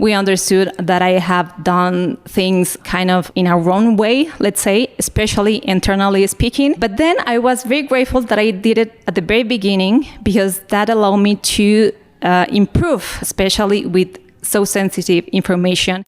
We understood that I have done things kind of in our own way, let's say, especially internally speaking. But then I was very grateful that I did it at the very beginning, because that allowed me to improve, especially with so sensitive information.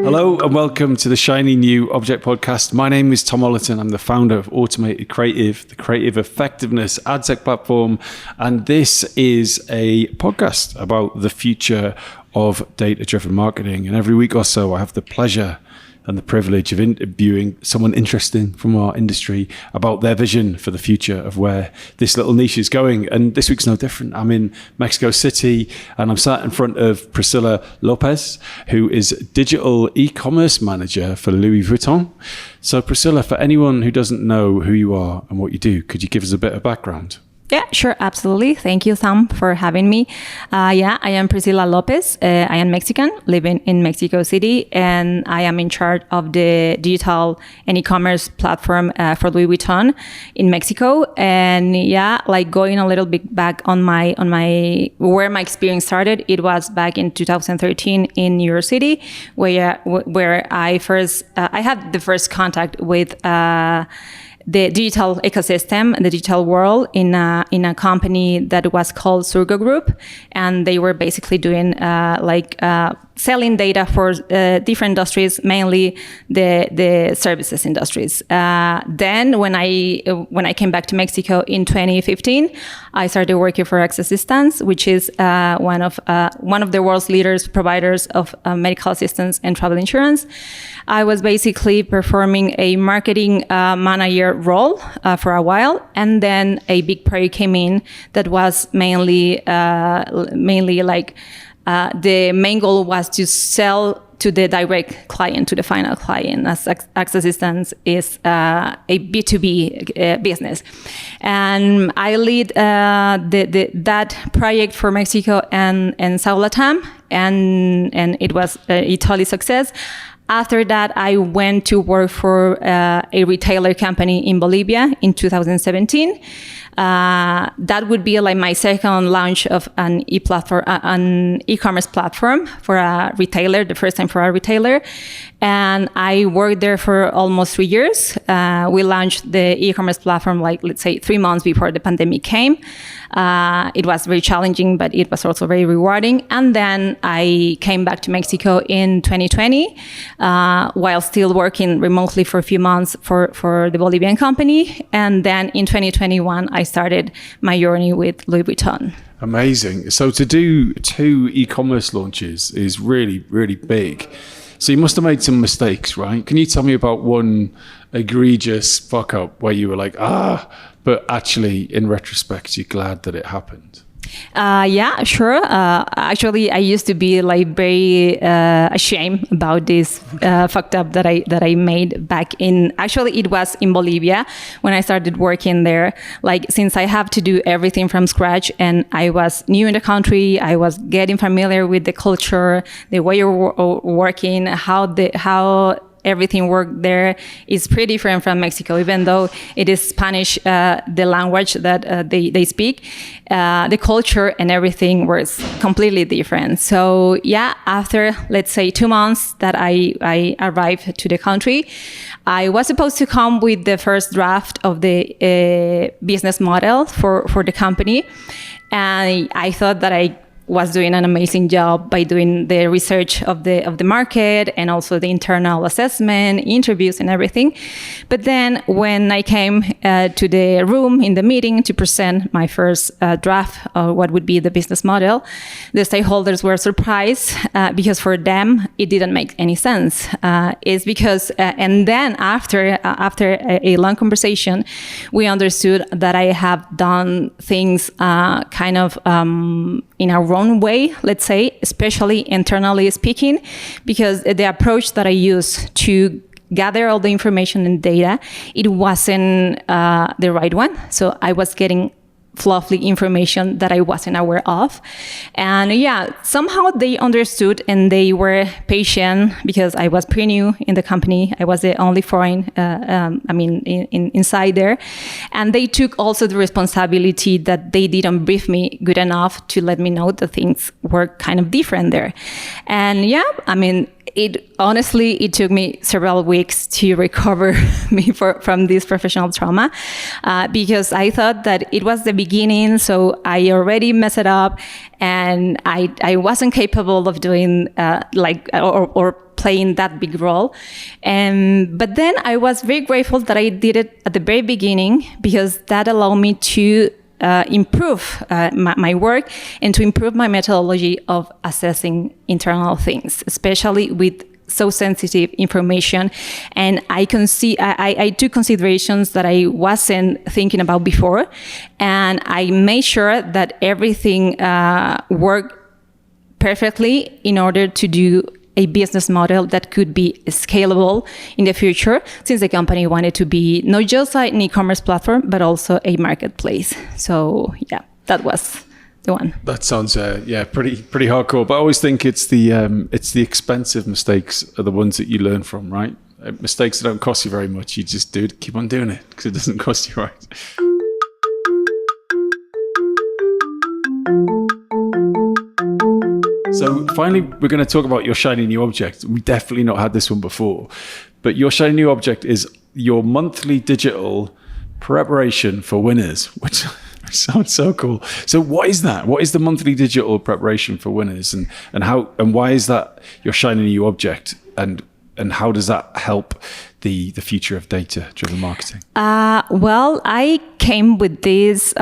Hello and welcome to the Shiny New Object Podcast. My name is Tom Ollerton. I'm the founder of Automated Creative, the creative effectiveness ad tech platform. And this is a podcast about the future of data-driven marketing. And every week or so, I have the pleasure and the privilege of interviewing someone interesting from our industry about their vision for the future of where this little niche is going. And this week's no different. I'm in Mexico City and I'm sat in front of Priscila Lopez, who is digital e-commerce manager for Louis Vuitton. So Priscila, for anyone who doesn't know who you are and what you do, could you give us a bit of background? Yeah, sure. Absolutely. Thank you, Sam, for having me. I am Priscila Lopez. I am Mexican, living in Mexico City, and I am in charge of the digital and e-commerce platform for Louis Vuitton in Mexico. And going a little bit back on my where my experience started, it was back in 2013 in New York City, where I had the first contact with the digital ecosystem, the digital world in a company that was called Surgo Group, and they were basically doing selling data for different industries, mainly the services industries. Then when I came back to Mexico in 2015, I started working for Access Distance, which is one of the world's leaders providers of medical assistance and travel insurance. I was basically performing a marketing manager role for a while, and then a big project came in that was mainly the main goal was to sell to the direct client, to the final client, as Access Distance is a B2B business. And I lead that project for Mexico and South Latam, and it was a total success. After that, I went to work for a retailer company in Bolivia in 2017. That would be like my second launch of an e-commerce platform for a retailer, the first time for a retailer. And I worked there for almost 3 years. We launched the e-commerce platform, let's say 3 months before the pandemic came. It was very challenging, but it was also very rewarding. And then I came back to Mexico in 2020, while still working remotely for a few months for the Bolivian company. And then in 2021, I started my journey with Louis Vuitton. Amazing. So to do 2 e-commerce launches is really, really big. So you must have made some mistakes, right? Can you tell me about one egregious fuck up where you were like, but actually in retrospect, you're glad that it happened? Yeah, sure. Actually, I used to be very ashamed about this fucked up that I made back in. Actually, it was in Bolivia when I started working there. Since I have to do everything from scratch, and I was new in the country, I was getting familiar with the culture, the way you're working, how everything worked there is pretty different from Mexico, even though it is Spanish, the language that they speak. The culture and everything was completely different. So after, let's say, 2 months that I arrived to the country, I was supposed to come with the first draft of the business model for the company. And I thought that I was doing an amazing job by doing the research of the market and also the internal assessment, interviews and everything. But then when I came to the room in the meeting to present my first draft of what would be the business model, the stakeholders were surprised because for them, it didn't make any sense. It's because, and then after a long conversation, we understood that I have done things in our own way, let's say, especially internally speaking, because the approach that I used to gather all the information and data, it wasn't the right one. So I was getting fluffy information that I wasn't aware of. And yeah, somehow they understood and they were patient because I was pretty new in the company. I was the only foreign, inside there. And they took also the responsibility that they didn't brief me good enough to let me know that things were kind of different there. And yeah, it took me several weeks to recover me from this professional trauma, because I thought that it was the beginning, so I already messed it up, and I wasn't capable of doing or playing that big role. But then I was very grateful that I did it at the very beginning, because that allowed me to improve my work and to improve my methodology of assessing internal things, especially with so sensitive information. And I took considerations that I wasn't thinking about before, and I made sure that everything worked perfectly in order to do a business model that could be scalable in the future, since the company wanted to be not just an e-commerce platform, but also a marketplace. So yeah, that was the one. That sounds pretty hardcore. But I always think it's the expensive mistakes are the ones that you learn from, right? Mistakes that don't cost you very much, you just keep on doing it because it doesn't cost you, right? So finally, we're going to talk about your shiny new object. We definitely not had this one before, but your shiny new object is your monthly digital preparation for winners, which sounds so cool. So what is that? What is the monthly digital preparation for winners, and why is that your shiny new object, and how does that help the future of data-driven marketing? Well, I came with this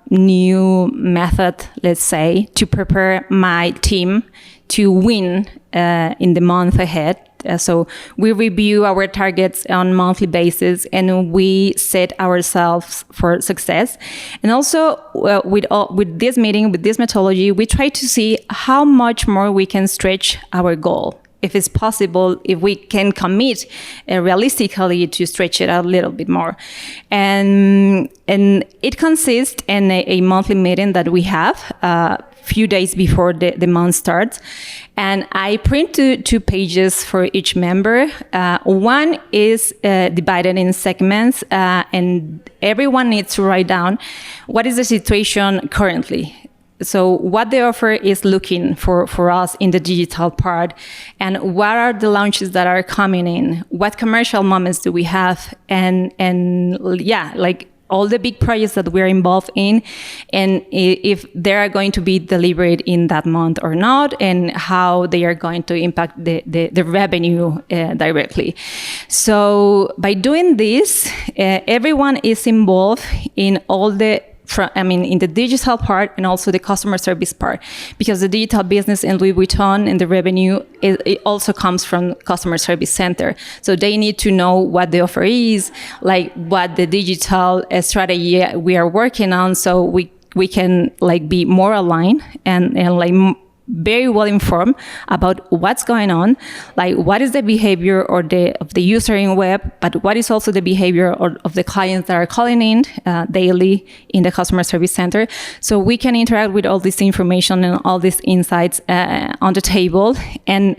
new method, let's say, to prepare my team to win in the month ahead. So we review our targets on a monthly basis, and we set ourselves for success. And also with this meeting, with this methodology, we try to see how much more we can stretch our goal. If it's possible, if we can commit realistically to stretch it out a little bit more. And it consists in a monthly meeting that we have a few days before the month starts. And I print two pages for each member. One is divided in segments, and everyone needs to write down what is the situation currently. So what the offer is looking for us in the digital part, and what are the launches that are coming in? What commercial moments do we have? And like all the big projects that we're involved in, and if they are going to be delivered in that month or not, and how they are going to impact the revenue directly. So by doing this, everyone is involved in all in the digital part and also the customer service part, because the digital business in Louis Vuitton and the revenue, it also comes from customer service center. So they need to know what the offer is, like what the digital strategy we are working on, so we can like be more aligned and like very well informed about what's going on, like what is the behavior of the user in web, but what is also the behavior of the clients that are calling in daily in the customer service center. So we can interact with all this information and all these insights on the table. And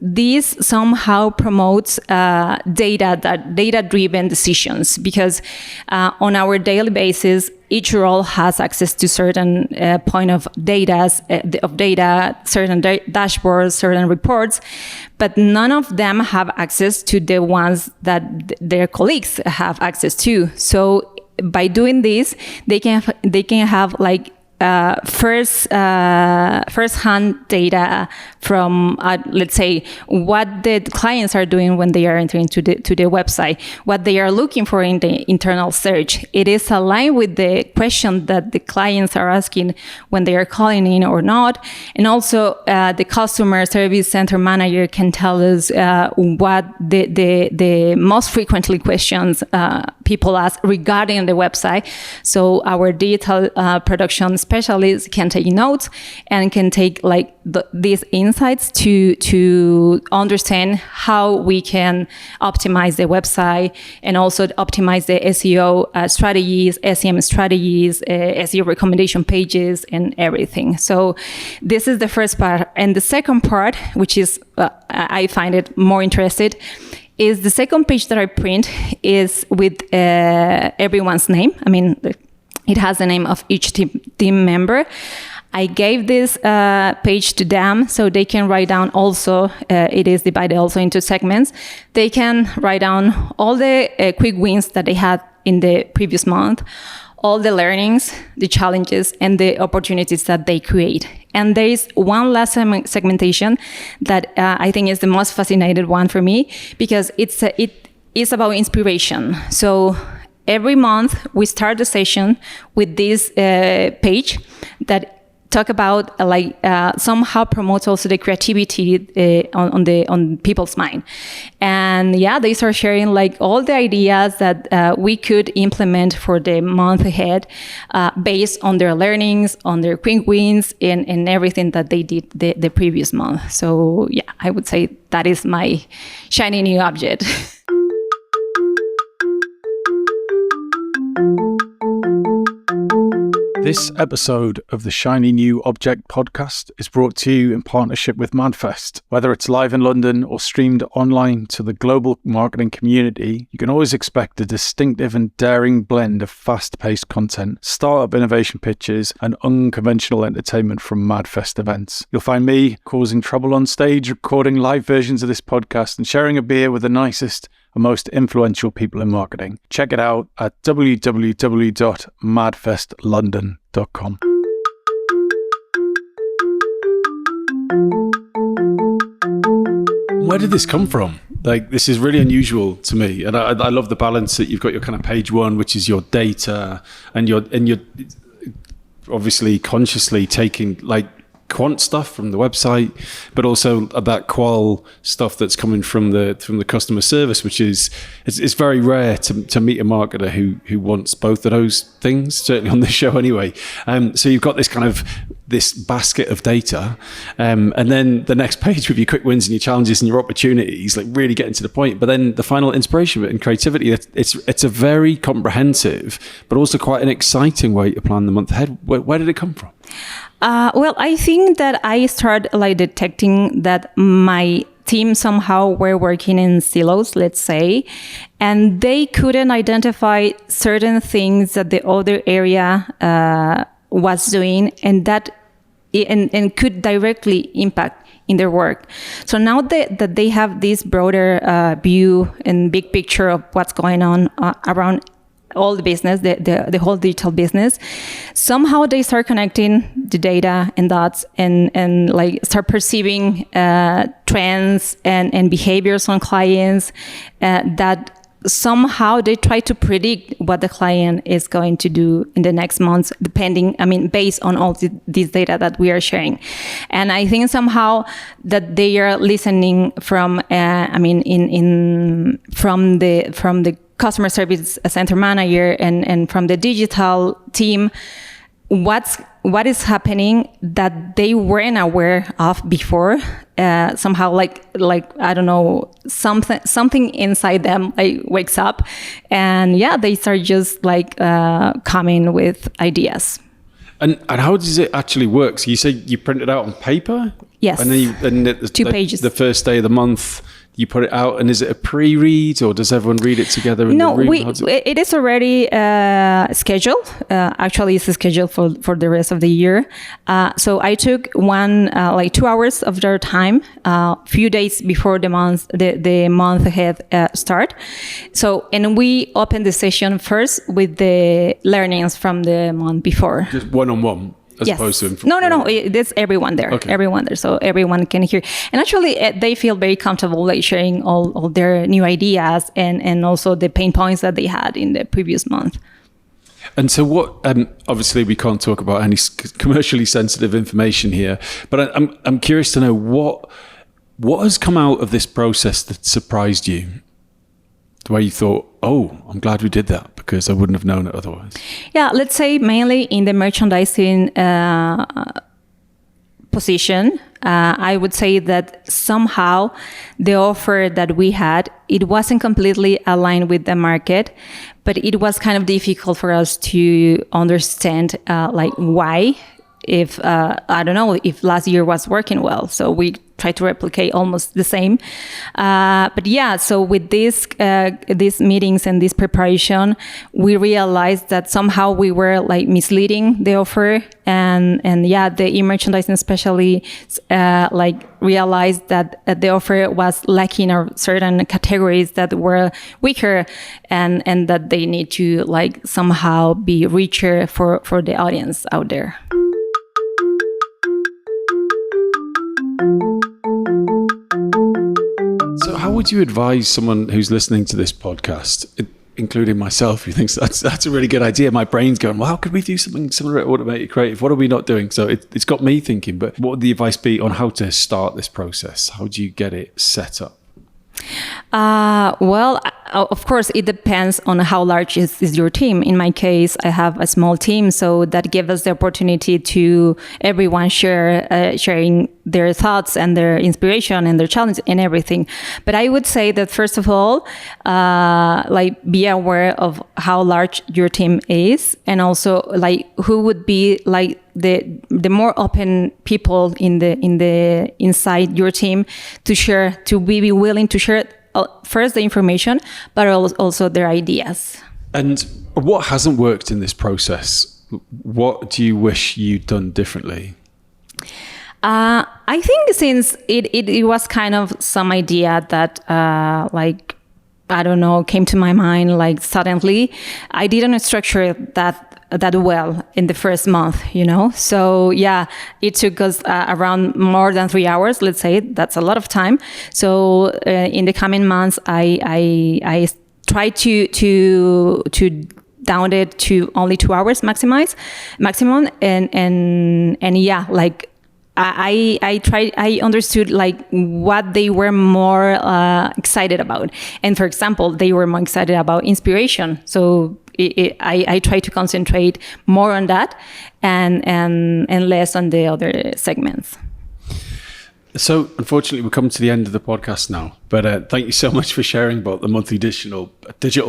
this somehow promotes data-driven decisions, because on our daily basis, each role has access to certain point of data, certain dashboards, certain reports, but none of them have access to the ones that their colleagues have access to. So by doing this, they can have like first-hand data from, let's say, what the clients are doing when they are entering to the website, what they are looking for in the internal search. It is aligned with the question that the clients are asking when they are calling in or not. And also, the customer service center manager can tell us what the most frequently questions people ask regarding the website. So our digital production specialists can take notes and can take like these insights to understand how we can optimize the website and also optimize the SEO strategies, SEM strategies, SEO recommendation pages, and everything. So this is the first part. And the second part, which is I find it more interested, is the second page that I print is with everyone's name. I mean, it has the name of each team member. I gave this page to them so they can write down also, it is divided also into segments. They can write down all the quick wins that they had in the previous month, all the learnings, the challenges, and the opportunities that they create. And there is one last segmentation that I think is the most fascinating one for me, because it is about inspiration. So every month we start the session with this page that talk about somehow promotes also the creativity on people's mind. And yeah, they start sharing like all the ideas that we could implement for the month ahead based on their learnings, on their quick wins, and everything that they did the previous month. So yeah, I would say that is my shiny new object. This episode of the Shiny New Object podcast is brought to you in partnership with MadFest. Whether it's live in London or streamed online to the global marketing community, you can always expect a distinctive and daring blend of fast-paced content, startup innovation pitches, and unconventional entertainment from MadFest events. You'll find me causing trouble on stage, recording live versions of this podcast, and sharing a beer with the nicest and most influential people in marketing. Check it out at www.madfestlondon.com. Where did this come from? Like, this is really unusual to me, and I love the balance that you've got your kind of page one, which is your data, and you're obviously consciously taking like quant stuff from the website, but also that qual stuff that's coming from the customer service, which is it's very rare to meet a marketer who wants both of those things, certainly on this show anyway. So you've got this kind of this basket of data, and then the next page with your quick wins and your challenges and your opportunities, like really getting to the point. But then the final inspiration and creativity, it's a very comprehensive but also quite an exciting way to plan the month ahead. Where did it come from? Well, I think that I started like detecting that my team somehow were working in silos, let's say, and they couldn't identify certain things that the other area was doing, and that and could directly impact in their work. So now that they have this broader view and big picture of what's going on around all the business, the whole digital business, somehow they start connecting the data and dots and like start perceiving trends and behaviors on clients that somehow they try to predict what the client is going to do in the next months, based on all this data that we are sharing. And I think somehow that they are listening from, from the customer service center manager and from the digital team, what is happening that they weren't aware of before. Somehow like I don't know, something inside them like wakes up, and yeah, they start just like coming with ideas. And how does it actually work? So you say you print it out on paper? Yes. And then 2 pages. The first day of the month, you put it out, and is it a pre-read, or does everyone read it together in no, the room? it is already scheduled. Actually, it's scheduled for the rest of the year. So I took 2 hours of their time, few days before the month ahead start. So, and we opened the session first with the learnings from the month before. Just one-on-one. As yes. opposed to No. There's everyone there. Okay. Everyone there, so everyone can hear. And actually, they feel very comfortable like sharing all their new ideas and also the pain points that they had in the previous month. And so what, obviously we can't talk about any commercially sensitive information here, but I'm curious to know what has come out of this process that surprised you? where you thought, oh, I'm glad we did that because I wouldn't have known it otherwise? Yeah, let's say mainly in the merchandising position. I would say that somehow the offer that we had, it wasn't completely aligned with the market, but it was kind of difficult for us to understand like why, if I don't know, if last year was working well. So we tried to replicate almost the same. But yeah, so with these meetings and this preparation, we realized that somehow we were like misleading the offer, and yeah, the e-merchandising especially like realized that the offer was lacking of certain categories that were weaker, and that they need to like somehow be richer for the audience out there. So how would you advise someone who's listening to this podcast, including myself, who thinks that's a really good idea? My brain's going, well, how could we do something similar at Automated Creative? What are we not doing? So it's got me thinking, but what would the advice be on how to start this process? How do you get it set up? Well, of course, it depends on how large is your team. In my case, I have a small team, so that gives us the opportunity to everyone sharing their thoughts and their inspiration and their challenge and everything. But I would say that first of all, like be aware of how large your team is, and also like who would be like the more open people inside your team to be willing to share first the information, but also their ideas. And what hasn't worked in this process? What do you wish you'd done differently? I think since it was kind of some idea that like, I don't know, came to my mind like suddenly, I didn't structure that well in the first month, you know? So yeah, it took us around more than 3 hours, let's say. That's a lot of time. So in the coming months, I tried to down it to only 2 hours maximum. And yeah, like I understood like what they were more excited about. And for example, they were more excited about inspiration. So I try to concentrate more on that and less on the other segments. So unfortunately, we're coming to the end of the podcast now, but thank you so much for sharing about the monthly digital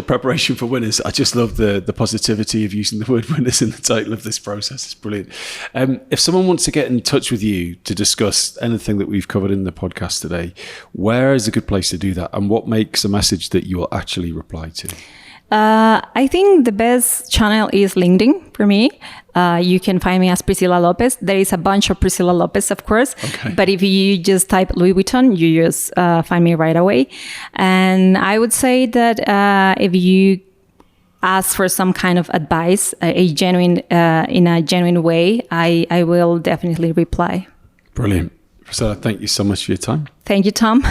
preparation for winners. I just love the positivity of using the word winners in the title of this process. It's brilliant. If someone wants to get in touch with you to discuss anything that we've covered in the podcast today, where is a good place to do that? And what makes a message that you will actually reply to? I think the best channel is LinkedIn for me. You can find me as Priscila Lopez. There is a bunch of Priscila Lopez, of course. Okay. But if you just type Louis Vuitton, you just find me right away. And I would say that if you ask for some kind of advice, in a genuine way, I will definitely reply. Brilliant. Priscila, thank you so much for your time. Thank you, Tom.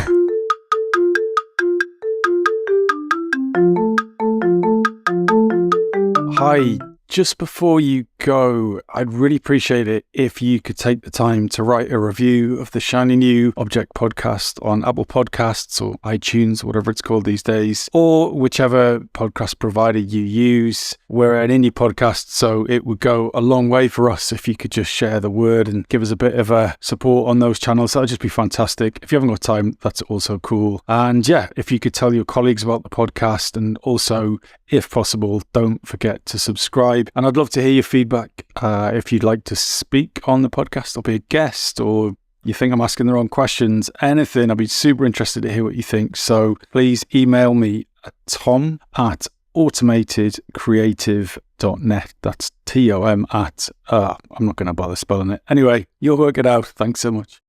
Hi, just before you go, I'd really appreciate it if you could take the time to write a review of the shiny new Object podcast on Apple Podcasts or iTunes, whatever it's called these days, or whichever podcast provider you use. We're an indie podcast, so it would go a long way for us if you could just share the word and give us a bit of a support on those channels. That'd just be fantastic. If you haven't got time, that's also cool. And yeah, if you could tell your colleagues about the podcast, and also, if possible, don't forget to subscribe. And I'd love to hear your feedback. If you'd like to speak on the podcast or be a guest, or you think I'm asking the wrong questions, anything, I'd be super interested to hear what you think. So please email me at tom@automatedcreative.net. That's TOM at, I'm not going to bother spelling it. Anyway, you'll work it out. Thanks so much.